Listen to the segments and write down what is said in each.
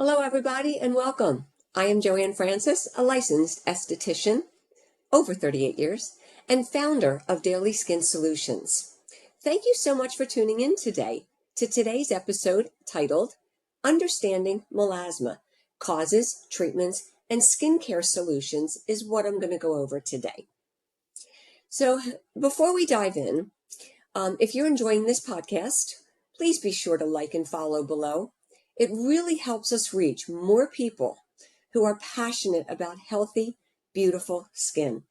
Hello, everybody, and welcome. I am Joanne Francis, a licensed esthetician, over 38 years, and founder of Daily Skin Solutions. Thank you so much for tuning in today to today's episode titled Understanding Melasma, Causes, Treatments, and Skincare Solutions is what I'm going to go over today. So before we dive in, if you're enjoying this podcast, please be sure to like and follow below. It really helps us reach more people who are passionate about healthy, beautiful skin.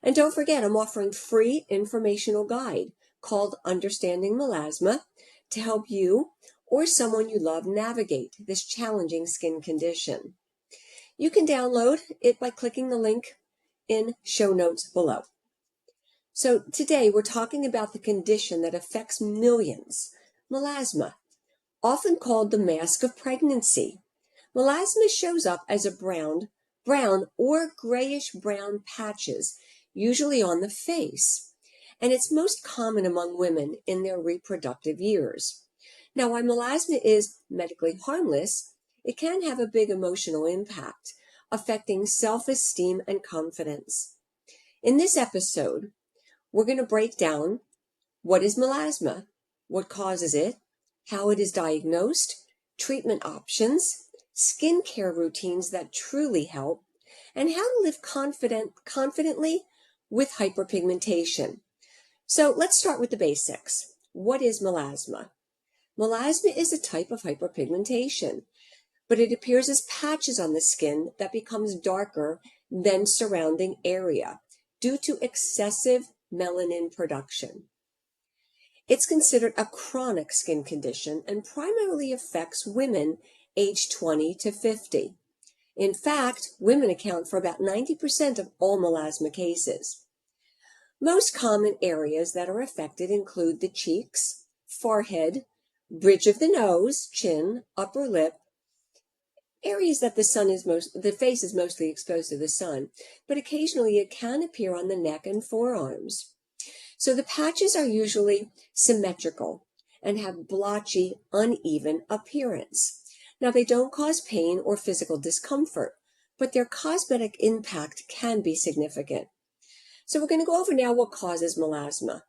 And don't forget, I'm offering free informational guide called Understanding Melasma to help you or someone you love navigate this challenging skin condition. You can download it by clicking the link in show notes below. So today we're talking about the condition that affects millions, melasma, often called the mask of pregnancy. Melasma shows up as a brown or grayish-brown patches, usually on the face, and it's most common among women in their reproductive years. Now, while melasma is medically harmless, it can have a big emotional impact, affecting self-esteem and confidence. In this episode, we're going to break down what is melasma, what causes it, how it is diagnosed, treatment options, skincare routines that truly help, and how to live confidently with hyperpigmentation. So let's start with the basics. What is melasma? Melasma is a type of hyperpigmentation, but it appears as patches on the skin that becomes darker than surrounding area due to excessive melanin production. It's considered a chronic skin condition and primarily affects women aged 20 to 50. In fact, women account for about 90% of all melasma cases. Most common areas that are affected include the cheeks, forehead, bridge of the nose, chin, upper lip, areas that the face is mostly exposed to the sun, but occasionally it can appear on the neck and forearms. So the patches are usually symmetrical and have blotchy, uneven appearance. Now, they don't cause pain or physical discomfort, but their cosmetic impact can be significant. So we're going to go over now what causes melasma.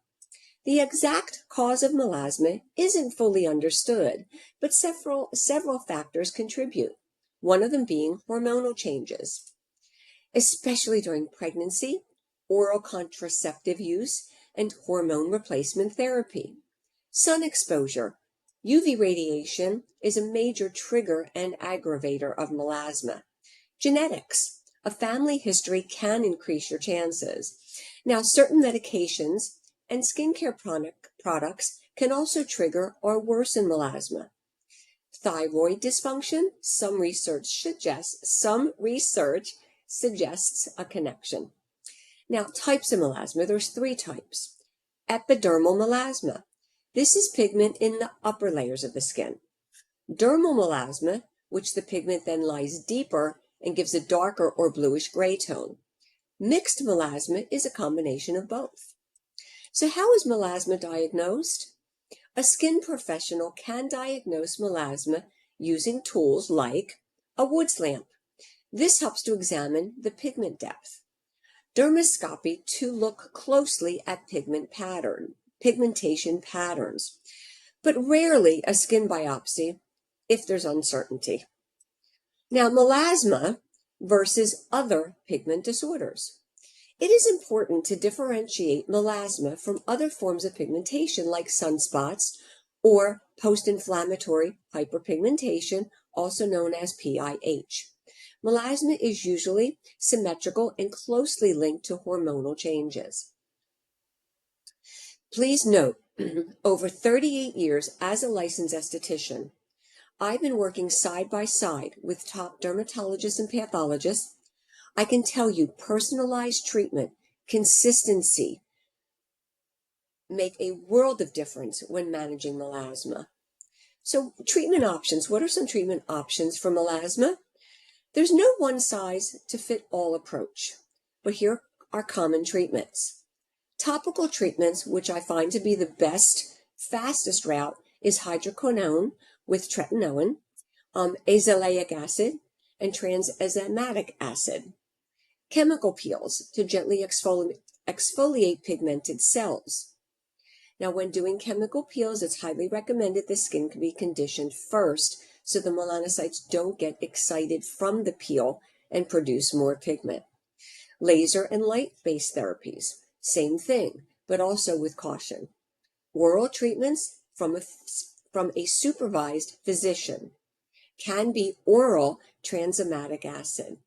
The exact cause of melasma isn't fully understood, but several factors contribute, one of them being hormonal changes, especially during pregnancy, oral contraceptive use, and hormone replacement therapy. Sun exposure. UV radiation is a major trigger and aggravator of melasma. Genetics. A family history can increase your chances. Now, certain medications and skincare products can also trigger or worsen melasma. Thyroid dysfunction. Some research suggests a connection. Now, types of melasma, there's 3 types. Epidermal melasma. This is pigment in the upper layers of the skin. Dermal melasma, which the pigment then lies deeper and gives a darker or bluish gray tone. Mixed melasma is a combination of both. So how is melasma diagnosed? A skin professional can diagnose melasma using tools like a Woods lamp. This helps to examine the pigment depth. Dermoscopy to look closely at pigmentation patterns, but rarely a skin biopsy if there's uncertainty. Now, melasma versus other pigment disorders. It is important to differentiate melasma from other forms of pigmentation like sunspots or post-inflammatory hyperpigmentation, also known as PIH. Melasma is usually symmetrical and closely linked to hormonal changes. Please note, over 38 years as a licensed esthetician, I've been working side by side with top dermatologists and pathologists. I can tell you personalized treatment, consistency, make a world of difference when managing melasma. So treatment options. What are some treatment options for melasma? There's no one-size-to-fit-all approach, but here are common treatments. Topical treatments, which I find to be the best, fastest route, is hydroquinone with retinoid, azelaic acid, and tranexamic acid. Chemical peels to gently exfoliate pigmented cells. Now, when doing chemical peels, it's highly recommended the skin can be conditioned first so the melanocytes don't get excited from the peel and produce more pigment. Laser and light-based therapies, same thing, but also with caution. Oral treatments from a supervised physician can be oral tranexamic acid.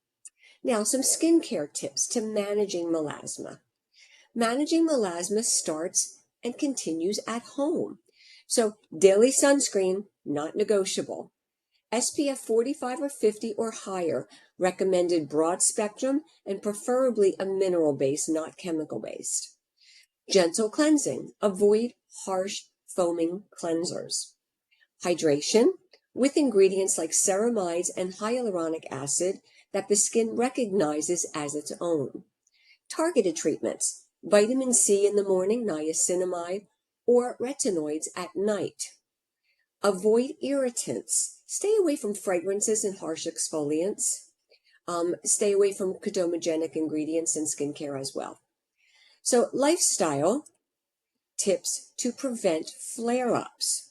Now, some skincare tips to managing melasma. Managing melasma starts and continues at home. So, daily sunscreen, not negotiable. SPF 45 or 50 or higher, recommended broad spectrum and preferably a mineral base, not chemical based. Gentle cleansing, avoid harsh foaming cleansers. Hydration, with ingredients like ceramides and hyaluronic acid that the skin recognizes as its own. Targeted treatments, vitamin C in the morning, niacinamide, or retinoids at night. Avoid irritants. Stay away from fragrances and harsh exfoliants. Stay away from comedogenic ingredients in skincare as well. So, lifestyle tips to prevent flare-ups.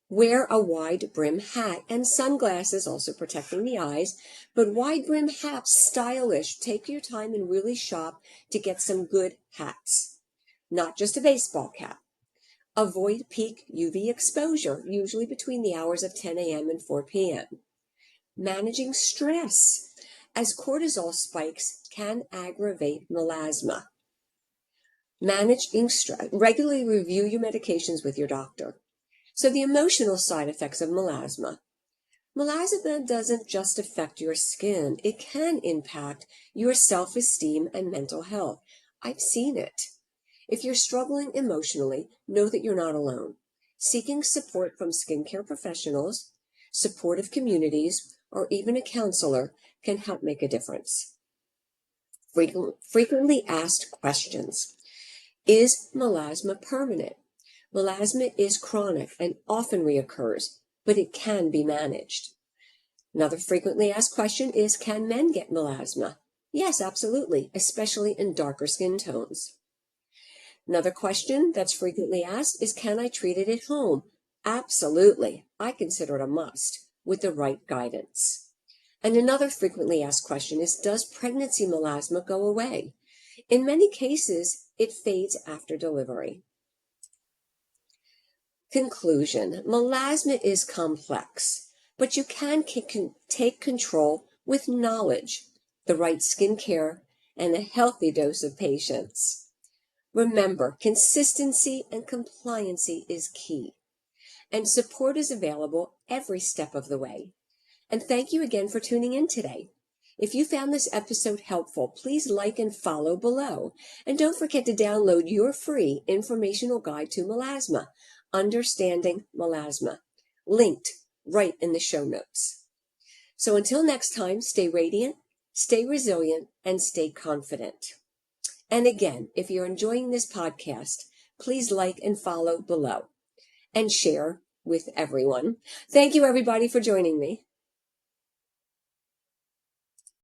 Wear a wide brim hat and sunglasses, also protecting the eyes, but wide brim hats, stylish. Take your time and really shop to get some good hats, not just a baseball cap. Avoid peak UV exposure, usually between the hours of 10 a.m. and 4 p.m. Managing stress, as cortisol spikes can aggravate melasma. Managing stress, regularly review your medications with your doctor. So the emotional side effects of melasma. Melasma doesn't just affect your skin, it can impact your self-esteem and mental health. I've seen it. If you're struggling emotionally, know that you're not alone. Seeking support from skincare professionals, supportive communities, or even a counselor can help make a difference. Frequently asked questions. Is melasma permanent? Melasma is chronic and often reoccurs, but it can be managed. Another frequently asked question is, can men get melasma? Yes, absolutely, especially in darker skin tones. Another question that's frequently asked is, can I treat it at home? Absolutely. I consider it a must with the right guidance. And another frequently asked question is, does pregnancy melasma go away? In many cases, it fades after delivery. Conclusion: melasma is complex, but you can take control with knowledge, the right skincare, and a healthy dose of patience. Remember, consistency and compliancy is key, and support is available every step of the way. And thank you again for tuning in today. If you found this episode helpful, please like and follow below. And don't forget to download your free informational guide to melasma, Understanding Melasma, linked right in the show notes. So until next time, stay radiant, stay resilient, and stay confident. And again, if you're enjoying this podcast, please like and follow below and share with everyone. Thank you, everybody, for joining me.